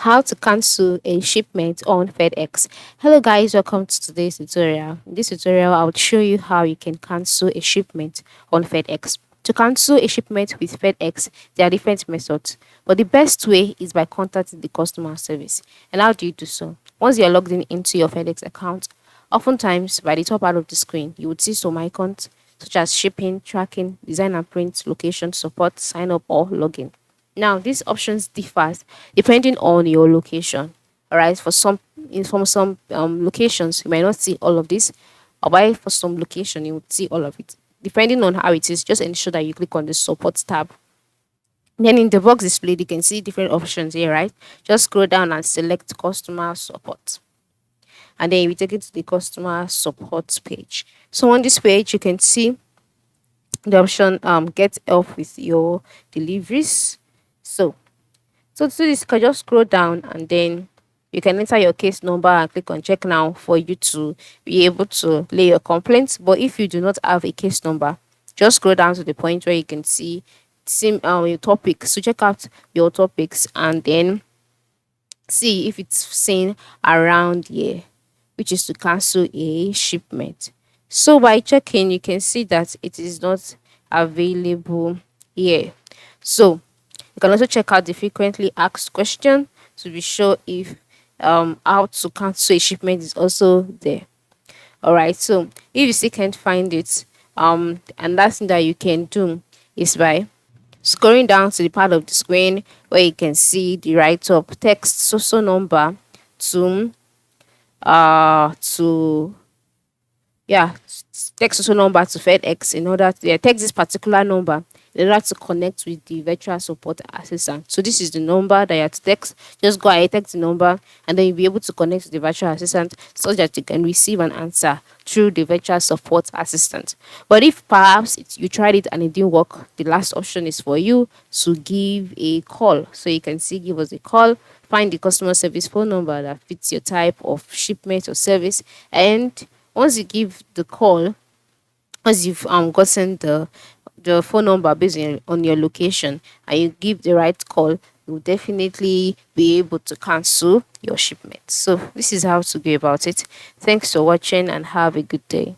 How to cancel a shipment on FedEx. Hello guys, welcome to today's tutorial. In this tutorial, I will show you how you can cancel a shipment on FedEx. To cancel a shipment with FedEx, there are different methods, but the best way is by contacting the customer service. And how do you do so? Once you're logged in into your FedEx account, oftentimes by the top part of the screen, you would see some icons such as shipping, tracking, design and print, location, support, sign up, or login. Now, these options differs depending on your location. All right, for some from some locations, you might not see all of this, or by for some location, you would see all of it. Depending on how it is, just ensure that you click on the support tab. Then in the box displayed, you can see different options here, right? Just scroll down and select customer support. And then you take it to the customer support page. So on this page, you can see the option get help with your deliveries. So to do this, you can just scroll down and then you can enter your case number and click on check now for you to be able to lay your complaints. But if you do not have a case number, just scroll down to the point where you can see your topics. So check out your topics and then see if it's seen around here, which is to cancel a shipment. So by checking, you can see that it is not available here. So you can also check out the frequently asked question to be sure if how to cancel a shipment is also there. All right. So if you still can't find it, and last thing that you can do is by scrolling down to the part of the screen where you can see the write up text social number to to yeah text also number to FedEx in order to text this particular number in order to connect with the virtual support assistant. So this is the number that you have to text. Just go ahead, text the number, and then you'll be able to connect with the virtual assistant so that you can receive an answer through the virtual support assistant. But if perhaps you tried it and it didn't work, the last option is for you to give a call. So you can see give us a call, find the customer service phone number that fits your type of shipment or service, and once you give the call, once you've gotten the phone number based on your location and you give the right call, you'll definitely be able to cancel your shipment. So this is how to go about it. Thanks for watching and have a good day.